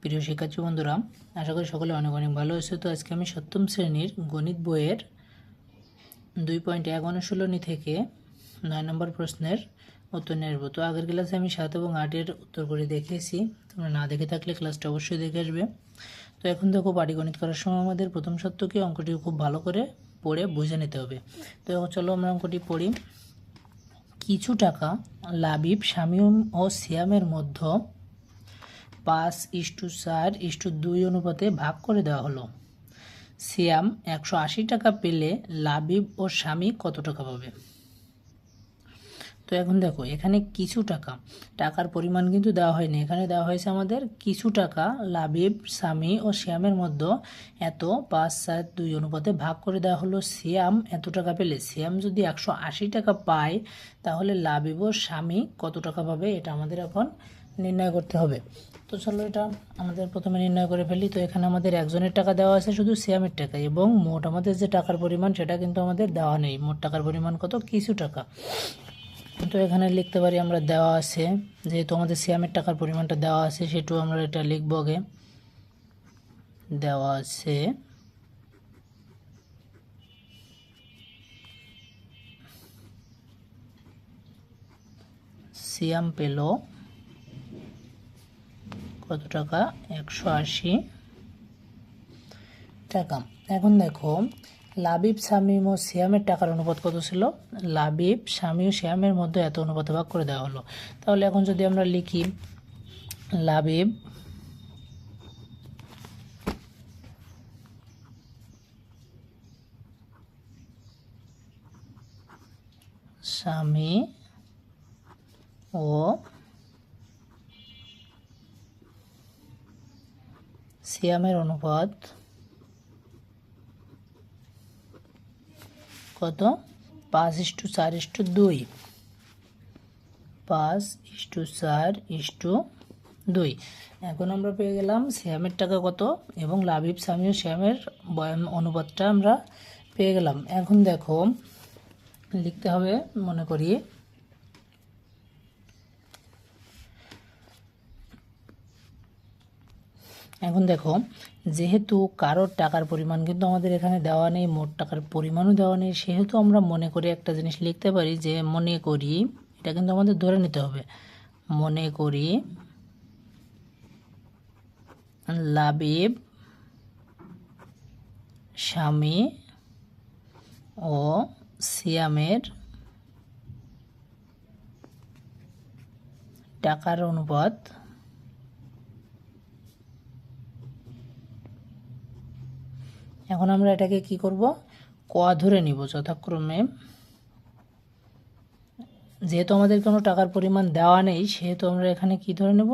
প্রিয় শিক্ষার্থী বন্ধুরা, আশা করি সকলে অনেক অনেক ভালো আছে। তো আজকে আমি সপ্তম শ্রেণীর গণিত বইয়ের 2.1 অনুশীলনী থেকে 9 নম্বর প্রশ্নের উত্তর নিয়ে আসবো। তো আগের ক্লাসে আমি 7 এবং 8-এর উত্তর করে দেখিয়েছি, তোমরা না দেখে থাকলে ক্লাসটা অবশ্যই দেখে আসবে। তো এখন দেখো, পাটিগণিত করার সময় আমাদের প্রথম সত্যকে অঙ্কটি খুব ভালো করে পড়ে বুঝে নিতে হবে। তো চলো আমরা অঙ্কটি পড়ি। কিছু টাকা লাবিব, শামীম ও সিয়ামের মধ্যে 5:4:2 অনুপাতে ভাগ করে দেওয়া হলো। সিয়াম 180 টাকা পেলে লাবিব ও স্বামী কত টাকা পাবে? তো এখন দেখো, এখানে কিছু টাকার পরিমাণ কিন্তু দেওয়া হয়নি, এখানে দেওয়া হয়েছে আমাদের কিছু টাকা লাবিব, স্বামী ও সিয়ামের মধ্যে এত 5:4:2 অনুপাতে ভাগ করে দেওয়া হলো। সিয়াম এত টাকা পেলে, সিয়াম যদি 180 টাকা পায় তাহলে লাবিব ও স্বামী কত টাকা পাবে, এটা আমাদের এখন নির্ণয় করতে হবে। তো চলো এটা আমাদের প্রথমে নির্ণয় করে ফেলি। তো এখানে আমাদের একজনের টাকা দেওয়া আছে শুধু সিয়ামের টাকা, এবং মোট আমাদের যে টাকার পরিমাণ সেটা কিন্তু আমাদের দেওয়া নেই। মোট টাকার পরিমাণ কত? কিছু টাকা। তো এখানে লিখতে পারি আমরা, দেওয়া আছে, যেহেতু আমাদের সিয়ামের টাকার পরিমাণটা দেওয়া আছে সেটু আমরা এটা লিখব আগে। দেওয়া আছে সিয়াম পেল কত টাকা? 180 টাকা। এখন দেখো, লাবিব, শামীম ও সিয়ামের টাকার অনুপাত কত ছিল? লাবিব, স্বামী ও সিয়ামের মধ্যে এত অনুপাতে ভাগ করে দেওয়া হলো। তাহলে এখন যদি আমরা লিখি, লাবিব স্বামী ও সিয়ামের অনুপাত কত? 5:4:2। 5:4:2। এখন আমরা পেয়ে গেলাম সিয়ামের টাকা কত এবং লাবিব, স্বামী ও সিয়ামের অনুপাতটা আমরা পেয়ে গেলাম। এখন দেখো, লিখতে হবে, মনে করি এখন দেখো, যেহেতু কারোর টাকার পরিমাণ কিন্তু আমাদের এখানে দেওয়া নেই, মোট টাকার পরিমাণও দেওয়া নেই, সেহেতু আমরা মনে করি একটা জিনিস লিখতে পারি, যে মনে করি, এটা কিন্তু আমাদের ধরে নিতে হবে, মনে করি লাবিব, স্বামী ও সিয়ামের টাকার অনুপাত এখন আমরা এটাকে কি করব? ক ধরে নিব যথাক্রমে। যেহেতু আমাদের কোনো টাকার পরিমাণ দেওয়া নেই সেহেতু আমরা এখানে কি ধরে নেব?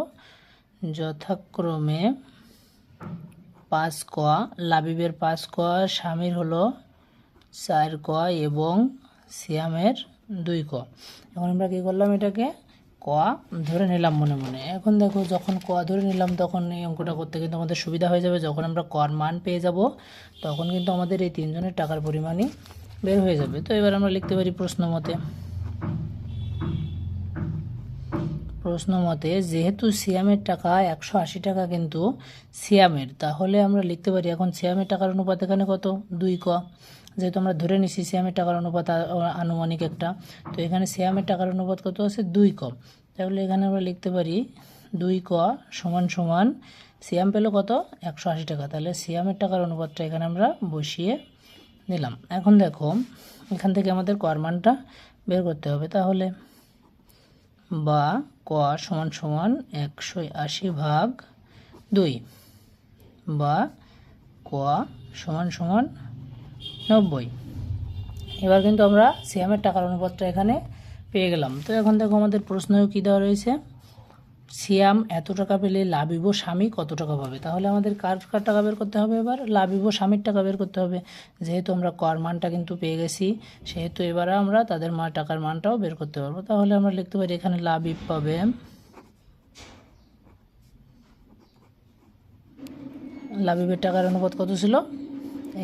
যথাক্রমে 5 ক, লাবিবের 5 ক, স্বামীর হলো 4 ক এবং সিয়ামের 2 ক। এখন আমরা কি করলাম? এটাকে ক ধরে নিলাম মনে মনে। এখন দেখো, যখন ক ধরে নিলাম তখন এই অঙ্কটা করতে কিন্তু আমাদের সুবিধা হয়ে যাবে। যখন আমরা কর মান পেয়ে যাব তখন কিন্তু আমাদের এই তিনজনের টাকার পরিমাণই বের হয়ে যাবে। তো এবার আমরা লিখতে পারি প্রশ্ন মতে যেহেতু সিয়ামের টাকা 180 টাকা কিন্তু সিয়ামের, তাহলে আমরা লিখতে পারি এখন সিয়ামের টাকার অনুপাত এখানে কত? 2 ক। যেহেতু আমরা ধরে নিচ্ছি সিয়ামের টাকার অনুপাত আনুমানিক একটা, তো এখানে সিয়ামের টাকার অনুপাত কত আছে? 2 ক। তাহলে এখানে আমরা লিখতে পারি 2 ক সমান সমান সিয়াম পেল কত? 180 টাকা। তাহলে সিয়ামের টাকার অনুপাতটা এখানে আমরা বসিয়ে দিলাম। এখন দেখো, এখান থেকে আমাদের কর মানটা বের করতে হবে। তাহলে বা ক সমান সমান 180/2 বা ক সমান সমান 90। এবার কিন্তু আমরা সিয়ামের টাকার অনুপাতটা এখানে পেয়ে গেলাম। তো এখন দেখো, আমাদের প্রশ্নেও কী দেওয়া রয়েছে? সিয়াম এত টাকা পেলে লাবিব ও স্বামী কত টাকা পাবে? তাহলে আমাদের কার কার টাকা বের করতে হবে? এবার লাবিব ও স্বামীর টাকা বের করতে হবে। যেহেতু আমরা কর মানটা কিন্তু পেয়ে গেছি সেহেতু এবারে আমরা তাদের টাকার মানটাও বের করতে পারবো। তাহলে আমরা লিখতে পারি এখানে লাবিব পাবে, লাবিবের টাকার অনুপাত কত ছিল?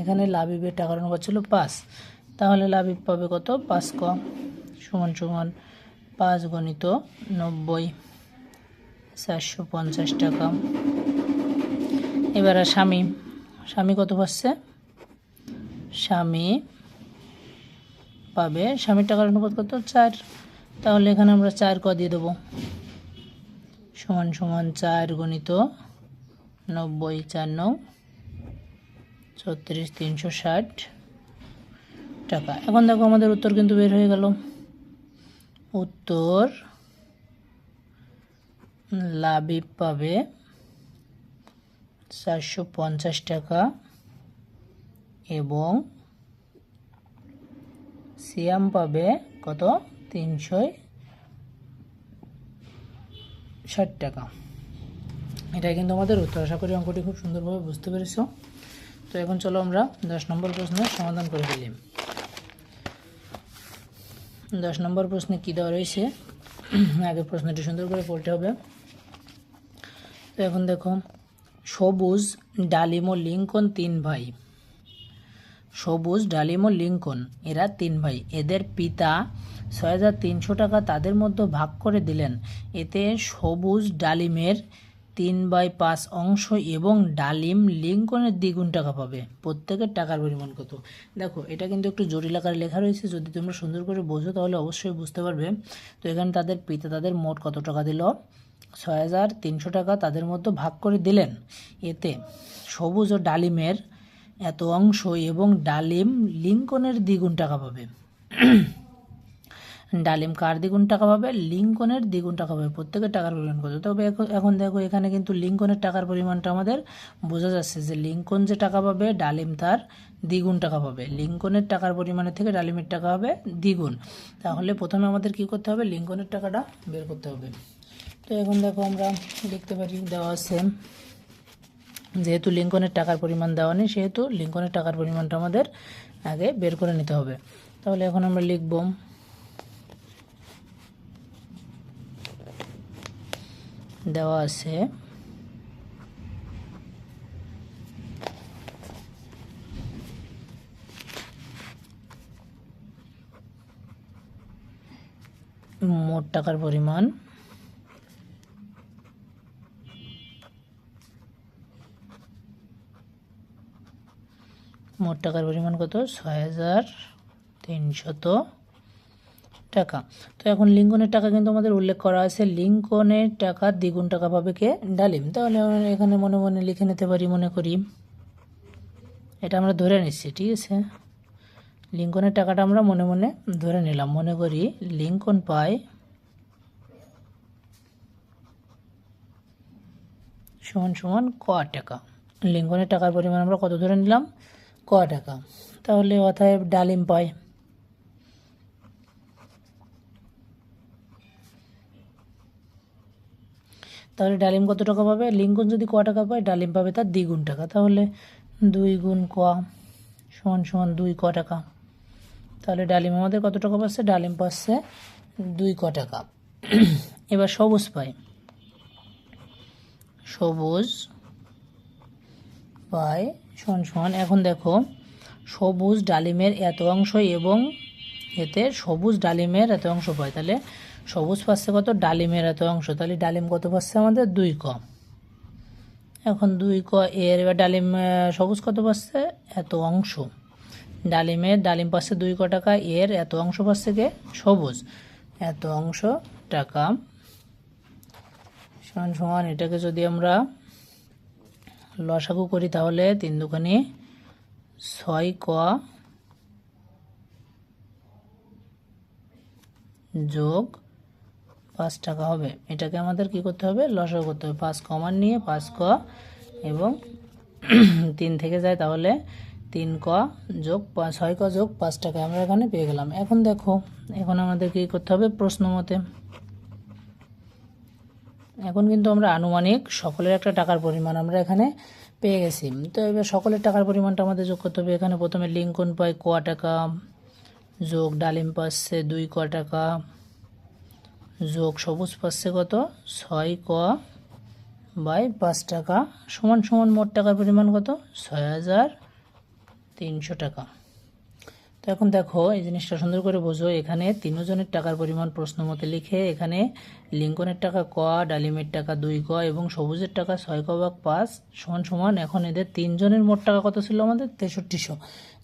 এখানে লাবিবের টাকার অনুপাত ছিল 5। তাহলে লাবিব পাবে কত? 5 ক সমান সমান 5 × 90, 450 টাকা। এবার স্বামী, স্বামী কত পাচ্ছে? স্বামী পাবে, স্বামীর টাকার অনুপাত কত? 4। তাহলে এখানে আমরা 4 ক দিয়ে দেবো, সমান সমান 4 গুণিত 90, 4 9 36, 360 টাকা। এখন দেখো আমাদের উত্তর কিন্তু বের হয়ে গেল। উত্তর লাবিব পাবে 450 টাকা এবং সিয়াম পাবে কত? 360 টাকা। এটাই কিন্তু আমাদের উত্তর। আশা করি অঙ্কটি খুব সুন্দরভাবে বুঝতে পেরেছো। তো এখন চলো আমরা 10 নম্বর প্রশ্নের সমাধান করে ফেলি। 10 নম্বর প্রশ্নে কী দেওয়া রয়েছে, আগে প্রশ্নটি সুন্দর করে পড়তে হবে। তো এখন দেখো, সবুজ, ডালিম ও লিঙ্কন 3 ভাই। সবুজ, ডালিম ও লিঙ্কন এরা 3 ভাই। এদের পিতা 6300 টাকা তাদের মধ্যে ভাগ করে দিলেন। এতে সবুজ ডালিমের 3/5 অংশ এবং ডালিম লিঙ্কনের দ্বিগুণ টাকা পাবে। প্রত্যেকের টাকার পরিমাণ কত? দেখো এটা কিন্তু একটু জটিল আকারে লেখা রয়েছে, যদি তোমরা সুন্দর করে বোঝো তাহলে অবশ্যই বুঝতে পারবে। তো এখানে তাদের পিতা তাদের মোট কত টাকা দিল? 6300 টাকা তাদের মধ্যে ভাগ করে দিলেন। এতে সবুজ ও ডালিমের এত অংশ এবং ডালিম লিঙ্কনের দ্বিগুণ টাকা পাবে। ডালিম কার দ্বিগুণ টাকা পাবে? লিঙ্কনের দ্বিগুণ টাকা পাবে। প্রত্যেকের টাকার পরিমাণ কত? তবে এখন দেখো এখানে কিন্তু লিঙ্কনের টাকার পরিমাণটা আমাদের বোঝা যাচ্ছে যে লিঙ্কন যে টাকা পাবে ডালিম তার দ্বিগুণ টাকা পাবে। লিঙ্কনের টাকার পরিমাণের থেকে ডালিমের টাকা হবে দ্বিগুণ। তাহলে প্রথমে আমাদের কি করতে হবে? লিঙ্কনের টাকাটা বের করতে হবে। তো এখন দেখো আমরা লিখতে পারি, দেওয়া আছে যেহেতু লিঙ্কনের টাকার পরিমাণ দেওয়া নেই সেহেতু লিঙ্কনের টাকার পরিমাণটা আমাদের আগে বের করে নিতে হবে। তাহলে এখন আমরা লিখব দেওয়া আছে মোট টাকার পরিমাণ কত? 6300 টাকা। তো এখন লিঙ্কনের টাকা কিন্তু আমাদের উল্লেখ করা আছে, লিঙ্কনের টাকা দ্বিগুণ টাকা পাবে কে? ডালিম। তাহলে আমরা এখানে মনে মনে লিখে নিতে পারি, মনে করি এটা আমরা ধরে নিচ্ছি, ঠিক আছে। লিঙ্কনের টাকাটা আমরা মনে মনে ধরে নিলাম, মনে করি লিঙ্কন পায় সমান সমান ক টাকা। লিঙ্কনের টাকার পরিমাণ আমরা কত ধরে নিলাম? ক টাকা। তাহলে অতএব ডালিম পায় তাহলে ডালিম কত টাকা পাবে? লিঙ্কন যদি ক টাকা পায় ডালিম পাবে তার দ্বিগুণ টাকা। তাহলে 2 গুণ ক সমান সমান 2 ক টাকা। তাহলে ডালিম আমাদের কত টাকা পাচ্ছে? ডালিম পাচ্ছে 2 ক টাকা। এবার সবুজ পায়, সবুজ পায় সমান সমান, এখন দেখো সবুজ ডালিমের এত অংশ এবং এতে সবুজ ডালিমের এত অংশ পায়। তাহলে সবুজ পাচ্ছে কত? ডালিমের এত অংশ। তাহলে ডালিম কত পাচ্ছে আমাদের? 2 ক। এখন 2 ক এর এবার ডালিম সবুজ কত পাচ্ছে? এত অংশ। ডালিম পাচ্ছে 2 ক টাকা, এর এত অংশ পাচ্ছে কে? সবুজ। এত অংশ টাকা সমান সমান, এটাকে যদি আমরা লসাগু করি তাহলে 3 দুগুণে 6 ক যোগ 5 টাকা হবে। এটাকে আমাদের কি করতে হবে? লসাগু করতে হবে। 5 কমন নিয়ে 5 ক এবং 3 থেকে যায়, তাহলে 3 ক যোগ 6 ক যোগ 5 টাকা আমরা এখানে পেয়ে গেলাম। এখন দেখো এখন আমাদের কি করতে হবে? প্রশ্ন মতে এখন কিন্তু আমরা আনুমানিক সকলের একটা টাকার পরিমাণ আমরা এখানে পেয়ে গেছি। তো এবার সকলের টাকার পরিমাণটা আমাদের যোগ করতে হবে। এখানে প্রথমে লিঙ্কন পায় ক টাকা যোগ ডালিম পাচ্ছে 2 ক টাকা যোগ সবুজ পাচ্ছে কত? 6 ক বাই 5 টাকা সমান সমান মোট টাকার পরিমাণ কত? 6300 টাকা। তো এখন দেখো এই জিনিসটা সুন্দর করে বোঝো, এখানে তিনজনের টাকার পরিমাণ প্রশ্ন মতে লিখে এখানে লিঙ্কনের টাকা ক, ডালিমের টাকা 2 ক এবং সবুজের টাকা 6 ক ভাগ 5 সমান সমান। এখন এদের তিনজনের মোট টাকা কত ছিল আমাদের? 6300।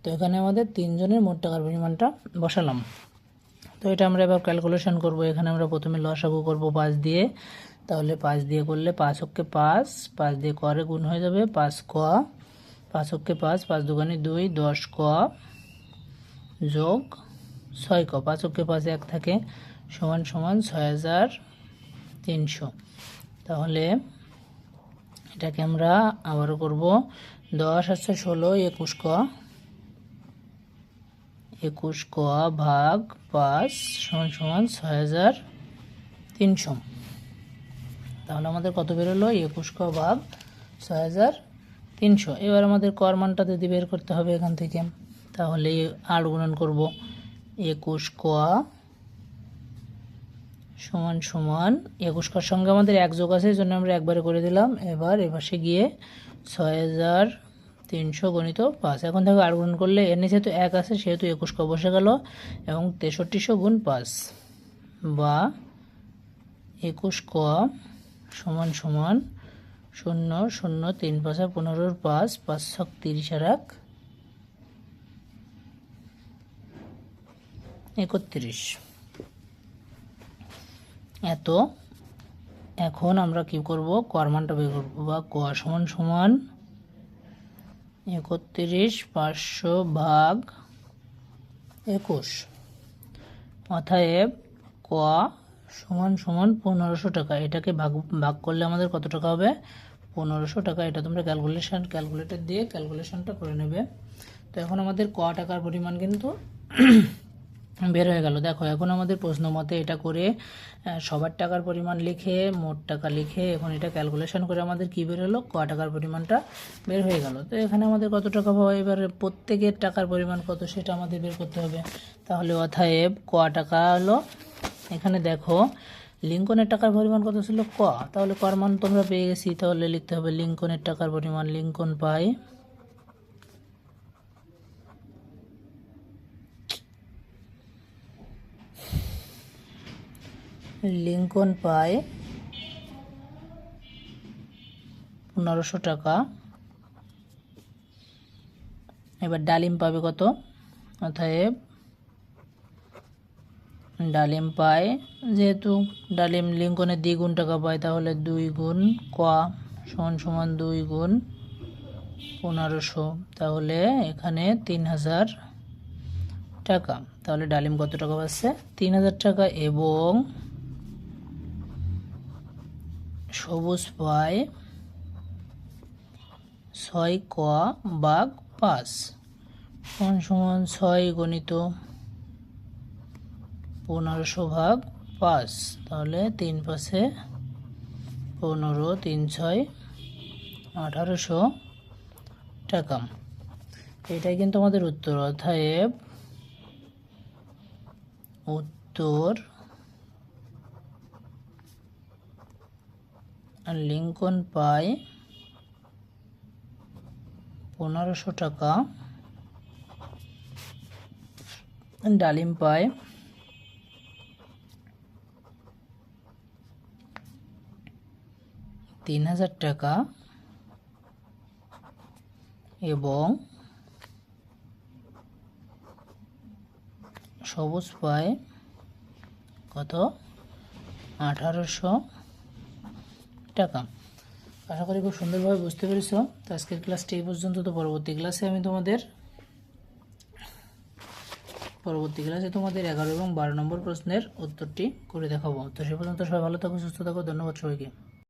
তো এখানে আমাদের তিনজনের মোট টাকার পরিমাণটা বসালাম। তো এটা আমরা এবার ক্যালকুলেশন করব। এখানে আমরা প্রথমে লসাগু করব 5 দিয়ে, তাহলে 5 দিয়ে করলে 5 অক্ষে 5, 5 দিয়ে করে গুণ হয়ে যাবে 5 ক, 5 অক্ষে 5, 5 দুগুণে 2, 10 ক যোগ 6 ক, 5 অক্ষে 5 1 থাকে সমান সমান 6300। তাহলে এটাকে আমরা আবারও করব। 10 আছে 16, 21 ক, 21 ক ভাগ 5 সমান সমান 6300। তাহলে আমাদের কত বেরোলো? 21 ক ভাগ 6300। এবার আমাদের কর মানটা যদি বের করতে হবে এখান থেকে, তাহলে 8 গুণন করব। 21 ক সমান সমান 21 কর সঙ্গে আমাদের 1 যোগ আছে, এই জন্য আমরা একবারে করে দিলাম। এবার এপাশে গিয়ে 6300 গণিত 5। এখন দেখো 8 গুণন করলে এর নিচে তো 1 আছে, সেহেতু 21 ক বসে গেল এবং 6300 গুণ 5 বা 21 ক সমান সমান 0 0 3 5 15 5 5 ছক 30 আর 1 31 এত। এখন আমরা কি করব? কর মানটা বের করব, বা ক সমান সমান 31500 ভাগ 21, অতএব ক সমান সমান 1500 টাকা। এটাকে ভাগ করলে আমাদের কত টাকা হবে? 1500 টাকা। এটা তোমরা ক্যালকুলেটর দিয়ে ক্যালকুলেশনটা করে নেবে। তো এখন আমাদের ক টাকার পরিমাণ কিন্তু বের হয়ে গেল। দেখো এখন আমাদের প্রশ্ন মতে এটা করে সবার টাকার পরিমাণ লিখে মোট টাকা লিখে এখন এটা ক্যালকুলেশন করে আমাদের কি বের হলো? ক টাকার পরিমাণটা বের হয়ে গেল। তো এখানে আমাদের কত টাকা পাবো? এবার প্রত্যেকের টাকার পরিমাণ কত সেটা আমাদের বের করতে হবে। তাহলে অতএব ক টাকা হলো, এখানে দেখো লিঙ্কনের টাকার পরিমাণ কত ছিল? ক। তাহলে কর মান তোমরা পেয়ে গেছি, তাহলে লিখতে হবে লিঙ্কনের টাকার পরিমাণ। লিঙ্কন পাই পায় 1500 টাকা। এবার ডালিম পাবে কত? অতএব ডালিম পায়, যেহেতু ডালিম লিঙ্কনের দ্বিগুণ টাকা পায়, তাহলে 2 গুণ ক সমান সমান 2 গুণ 1500। তাহলে এখানে 3000 টাকা। তাহলে ডালিম কত টাকা পাচ্ছে? 3000 টাকা। এবং সবুজ পায় 6 ক ভাগ 5 সমান সমান 6 গণিত 1500 ভাগ 5। তাহলে 3 5 15, 3 6 1800 টাকা। এটাই কিন্তু আমাদের উত্তর। অতএব উত্তর লিঙ্কন পায় 1500 টাকা, ডালিম পায় 3000 টাকা এবং সবুজ পায় কত? 1800 টাকা। আশা করি খুব সুন্দরভাবে বুঝতে পেরেছ। তো আজকের ক্লাসটি এই পর্যন্ত। তো পরবর্তী ক্লাসে তোমাদের 11 এবং 12 নম্বর প্রশ্নের উত্তরটি করে দেখাবো। তো সে পর্যন্ত সবাই ভালো থাকো, সুস্থ থাকো। ধন্যবাদ সবাইকে।